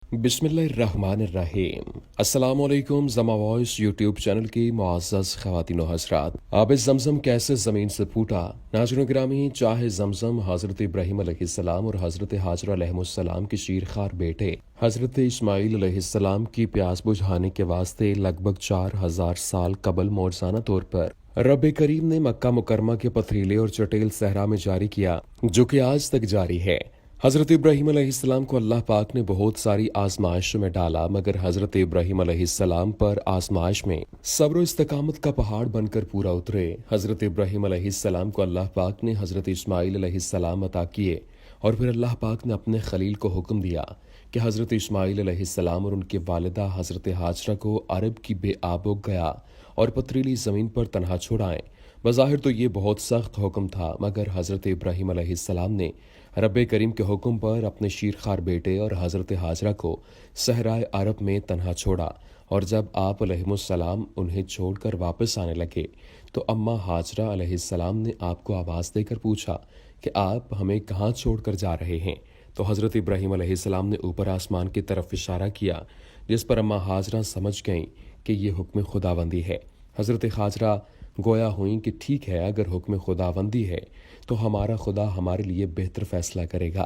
बिस्मिल्लाहिर्रहमानिर्रहीम। अस्सलाम वालेकुम। ज़मा वॉइस यूट्यूब चैनल की मुअज़्ज़ज़ ख़वातीन व हज़रात, आब ज़मज़म कैसे ज़मीन से फूटा। नाज़रीन गिरामी, चाहे ज़मज़म हज़रत इब्राहीम अलैहिस्सलाम और हज़रत हाजरा अलैहिमुस्सलाम के शीरखार बेटे हज़रत इस्माईल अलैहिस्सलाम की प्यास बुझाने के वास्ते लगभग 4000 साल कबल मौजज़ाना तौर पर रब करीम ने मक्का मुकरमा के पथरीले और चटेल सहरा में जारी किया, जो कि आज तक जारी है। हज़रत इब्राहीम अलैहिस्सलाम को अल्लाह पाक ने बहुत सारी आजमाइशों में डाला, मगर हज़रत इब्राहीम अलैहिस्सलाम पर आजमाइश में सब्र इस्तकामत का पहाड़ बनकर पूरा उतरे। हज़रत इब्राहीम अलैहिस्सलाम को अल्लाह पाक ने हज़रत इस्माईल अलैहिस्सलाम अता किए और फिर अल्लाह पाक ने अपने खलील को हुक्म दिया कि हज़रत इस्माईल अलैहिस्सलाम और उनकी वालिदा हज़रत हाजरा को अरब की बेआबो गया और पथरीली ज़मीन पर तनहा छोड़ाएं। बज़ाहिर तो ये बहुत सख्त हुक्म था, मगर हज़रत इब्राहीम अलैहिस्सलाम ने रब करीम के हुक्म पर अपने शीरखार बेटे और हज़रत हाजरा को सहराए अरब में तन्हा छोड़ा। और जब आप अलैहिमुस्सलाम उन्हें छोड़कर वापस आने लगे तो अम्मा हाजरा अलैहिस्सलाम ने आपको आवाज़ देकर पूछा कि आप हमें कहाँ छोड़कर जा रहे हैं। तो हज़रत इब्राहीम अलैहिस्सलाम ने ऊपर आसमान की तरफ इशारा किया, जिस पर अम्मा हाजरा समझ गईं कि ये हुक्म खुदाबंदी है। हज़रत हाजरा गोया हुई कि ठीक है, अगर हुक्म खुदाबंदी है तो हमारा खुदा हमारे लिए बेहतर फैसला करेगा।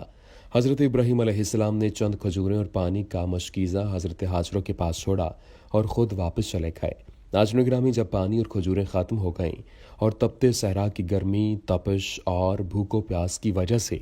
हज़रत इब्राहीम अलैहिस्सलाम ने चंद खजूरें और पानी का मशकीज़ा हज़रत हाजरा के पास छोड़ा और ख़ुद वापस चले गए। नाज़रीन गिरामी, जब पानी और खजूरें ख़त्म हो गईं और तपते सहरा की गर्मी, तपश और भूखो प्यास की वजह से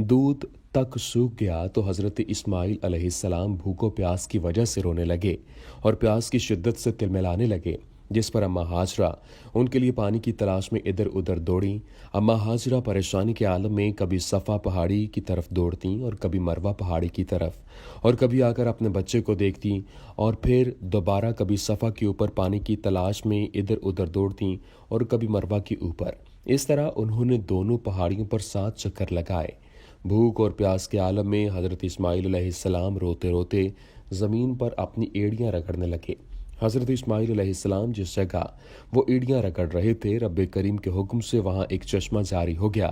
दूध तक सूख गया, तो हज़रत इस्माईल अलैहिस्सलाम भूखो प्यास की वजह से रोने लगे और प्यास की शिद्दत से तिलमिलाने लगे, जिस पर अम्मा हाजरा उनके लिए पानी की तलाश में इधर उधर दौड़ी। अम्मा हाजरा परेशानी के आलम में कभी सफ़ा पहाड़ी की तरफ दौड़ती और कभी मरवा पहाड़ी की तरफ, और कभी आकर अपने बच्चे को देखती और फिर दोबारा कभी सफ़ा के ऊपर पानी की तलाश में इधर उधर दौड़ती और कभी मरवा के ऊपर। इस तरह उन्होंने दोनों पहाड़ियों पर 7 चक्कर लगाए। भूख और प्यास के आलम में हज़रत इस्माईल अलैहिस्सलाम रोते रोते ज़मीन पर अपनी एड़ियाँ रगड़ने लगे। हज़रत इस्माईल अलैहिस्सलाम जिस जगह वो एड़ियाँ रगड़ रहे थे, रब करीम के हुक्म से वहाँ एक चश्मा जारी हो गया।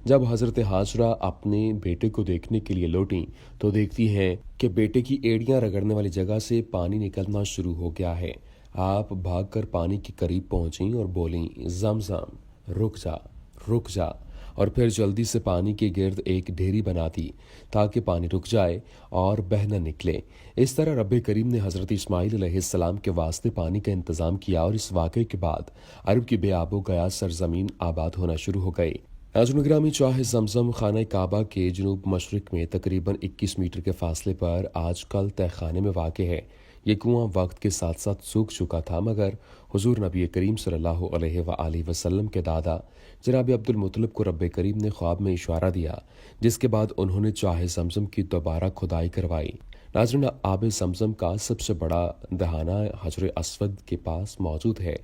जब हज़रत हाजरा अपने बेटे को देखने के लिए लौटी तो देखती हैं कि बेटे की एड़ियाँ रगड़ने वाली जगह से पानी निकलना शुरू हो गया है। आप भागकर पानी के करीब पहुँची और बोली, ज़मज़म रुक जा, रुक जा, और फिर जल्दी से पानी के गिर्द एक ढेरी बना दी ताकि पानी रुक जाए और बह न निकले। इस तरह रब करीम ने हज़रत इस्माईल अलैहिस्सलाम के वास्ते पानी का इंतज़ाम किया और इस वाक़े के बाद अरब की बेआबो गया सरजमीन आबाद होना शुरू हो गई। नाज़रीन गिरामी, चाहे ज़मज़म खाना काबा के जनूब मशरिक़ में तकरीबन 21 मीटर के फासले पर आजकल तहखाने में वाक़ है। ये कुआं वक्त के साथ साथ सूख चुका था, मगर हुजूर नबी करीम सल्लल्लाहु अलैहि वसल्लम के दादा जनाब अब्दुल मुत्तलिब को रब करीम ने ख्वाब में इशारा दिया, जिसके बाद उन्होंने चाहे ज़मज़म की दोबारा खुदाई करवाई। नाज़रीन, आब ज़मज़म का सबसे बड़ा दहाना हजर अस्वद के पास मौजूद है,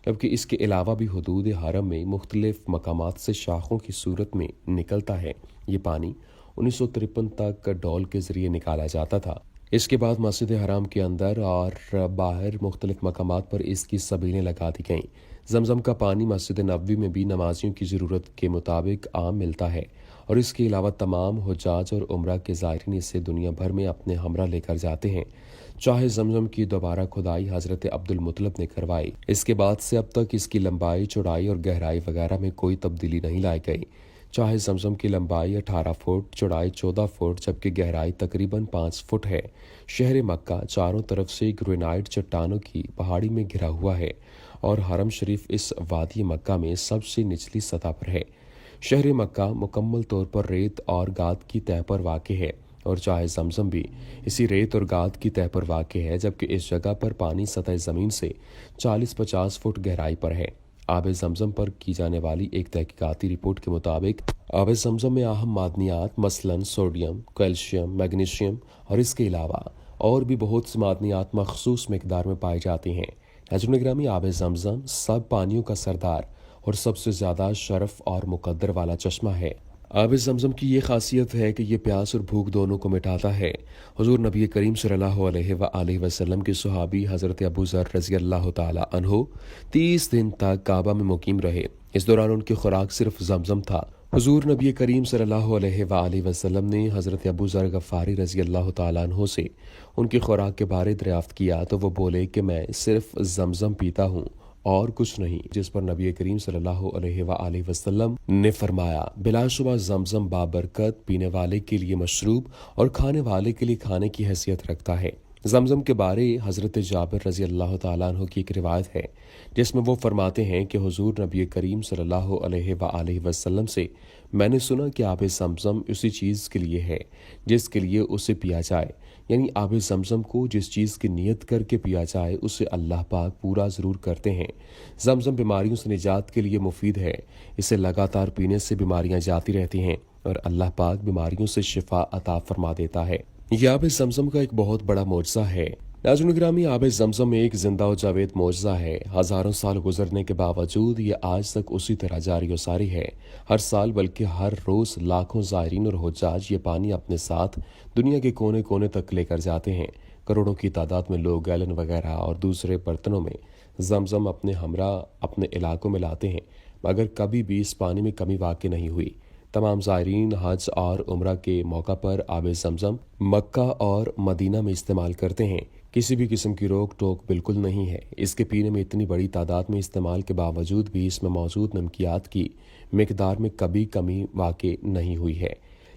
जबकि इसके अलावा भी हुदूद हरम में मुख्तलिफ मकामात से शाखों की सूरत में निकलता है। ये पानी 1953 तक डोल के ज़रिए निकाला जाता था। इसके बाद मस्जिद हराम के अंदर और बाहर मुख्तलिफ मकामात पर इसकी सबीलें लगा दी गईं। ज़मज़म का पानी मस्जिद नबवी में भी नमाजियों की ज़रूरत के मुताबिक आम मिलता है, और इसके अलावा तमाम हुज्जाज और उम्रा के ज़ायरीन इसे दुनिया भर में अपने हमरा लेकर जाते हैं। चाहे ज़मज़म की दोबारा खुदाई हज़रत अब्दुल मुत्तलिब ने करवाई, इसके बाद से अब तक इसकी लंबाई, चौड़ाई और गहराई वगैरह में कोई तब्दीली नहीं लाई गई। चाहे ज़मज़म की लंबाई 18 फुट, चौड़ाई 14 फुट, जबकि गहराई तकरीबन 5 फुट है। शहर मक्का चारों तरफ से ग्रेनाइट चट्टानों की पहाड़ी में घिरा हुआ है और हरम शरीफ इस वादी मक्का में सबसे निचली सतह पर है। शहर मक्का मुकम्मल तौर पर रेत और गाद की तह पर वाक़ है, और चाहे ज़मज़म भी इसी रेत और गाद की तह पर वाक़ है, जबकि इस जगह पर पानी सतह ज़मीन से 40-50 फुट गहराई पर है। आब ज़मज़म पर की जाने वाली एक तहकीकाती रिपोर्ट के मुताबिक आब ज़मज़म में अहम मादनियात मसलन सोडियम, कैल्शियम, मैग्नीशियम और इसके अलावा और भी बहुत सी मादनियात मखसूस मकदार में पाई जाती हैं। नाज़रीन गिरामी, आब ज़मज़म सब पानियों का सरदार और सबसे ज़्यादा शरफ और मुकद्दर वाला चश्मा है। आब ज़मज़म की ये खासियत है कि ये प्यास और भूख दोनों को मिटाता है। हुज़ूर नबी करीम सल्लल्लाहु अलैहि वसल्लम के सहाबी हज़रत अबू ज़र रज़ी अल्लाह ताला अन्हु 30 दिन तक काबा में मुकीम रहे। इस दौरान उनकी खुराक सिर्फ ज़मज़म था हुजूर नबी करीम सल्लल्लाहु अलैहि वसल्लम ने हज़रत अबू ज़र गफ़ारी रज़ी अल्लाह तआला अन्हो से उनकी खुराक के बारे दरियाफ़्त किया तो वो बोले कि मैं सिर्फ़ ज़मज़म पीता हूँ और कुछ नहीं। जिस पर नबी करीम सल्लल्लाहु अलैहि वसल्लम ने फरमाया, बिलाशुबा ज़मज़म बाबरकत, पीने वाले के लिए मशरूब और खाने वाले के लिए खाने की हैसियत रखता है। ज़मज़म के बारे हज़रत जाबिर रज़ी अल्लाह तआला अन्हु की एक रिवायत है जिसमें वो फरमाते हैं कि हुजूर नबी करीम सल्लल्लाहु अलैहि वसल्लम से मैंने सुना कि आब ज़मज़म उसी चीज़ के लिए है जिसके लिए उसे पिया जाए, यानी आब ज़मज़म को जिस चीज़ की नीयत करके पिया जाए उसे अल्लाह पाक पूरा ज़रूर करते हैं। ज़मज़म बीमारियों से निजात के लिए मुफीद है, इसे लगातार पीने से बीमारियां जाती रहती हैं और अल्लाह पाक बीमारियों से शिफा अता फरमा देता है। यह आब ज़मज़म का एक बहुत बड़ा मौजज़ा है। नाज़रीन गिरामी, आब ज़मज़म एक जिंदा व जावेद मौजज़ा है। हज़ारों साल गुजरने के बावजूद ये आज तक उसी तरह जारी व सारी है। हर साल बल्कि हर रोज़ लाखों ज़ायरीन और हुज्जाज ये पानी अपने साथ दुनिया के कोने कोने तक लेकर जाते हैं। करोड़ों की तादाद में लोग गैलन वगैरह और दूसरे बर्तनों में ज़मज़म अपने हमरा अपने इलाकों में लाते हैं, मगर कभी भी इस पानी में कमी वाक़ई नहीं हुई। तमाम ज़ायरीन हज और उम्रा के मौका पर आब ज़मज़म मक्का और मदीना में इस्तेमाल करते हैं। किसी भी किस्म की रोक टोक बिल्कुल नहीं है। इसके पीने में इतनी बड़ी तादाद में इस्तेमाल के बावजूद भी इसमें मौजूद नमकियात की मिकदार में कभी कमी वाक़ई नहीं हुई है।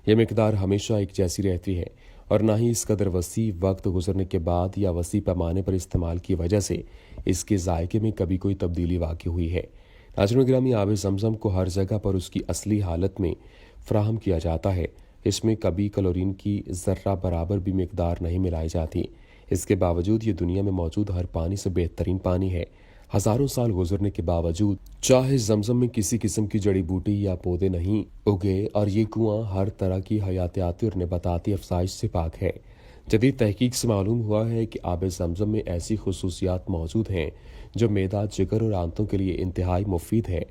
यह मिकदार हमेशा एक जैसी रहती है और ना ही इस कदर वसी वक्त गुजरने के बाद या वसी पैमाने पर इस्तेमाल की वजह से इसके जायके में कभी कोई तब्दीली वाक़ई हुई है। नाज़रीन गिरामी, आब ज़मज़म को हर जगह पर उसकी असली हालत में फ़राहम किया जाता है। इसमें कभी क्लोरीन की ज़र्रा बराबर भी मिकदार नहीं मिलाई जाती। इसके बावजूद ये दुनिया में मौजूद हर पानी से बेहतरीन पानी है। हज़ारों साल गुजरने के बावजूद चाहे ज़मज़म में किसी किस्म की जड़ी बूटी या पौधे नहीं उगे और ये कुआं हर तरह की हयातियाती और नबाताती अफसाइश से पाक है। जदीद तहकीक से मालूम हुआ है कि आब ज़मज़म में ऐसी खुसूसियात मौजूद हैं जो मैदा, जिगर और आंतों के लिए इंतहाई मुफीद है।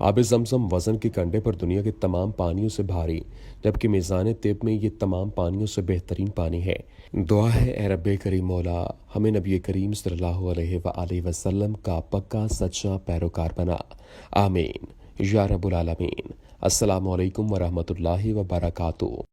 आब ज़मज़म वज़न के कंडे पर दुनिया के तमाम पानियों से भारी, जबकि मीज़ान तिब में ये तमाम पानियों से बेहतरीन पानी है। दुआ है ए रब्बे करीम मौला हमें नबी करीम सल्लल्लाहु अलैहि वसल्लम का पक्का सच्चा पैरोकार बना। आमीन या रब्बुल आलमीन। अस्सलामु अलैकुम व रहमतुल्लाहि व बरकातुहू।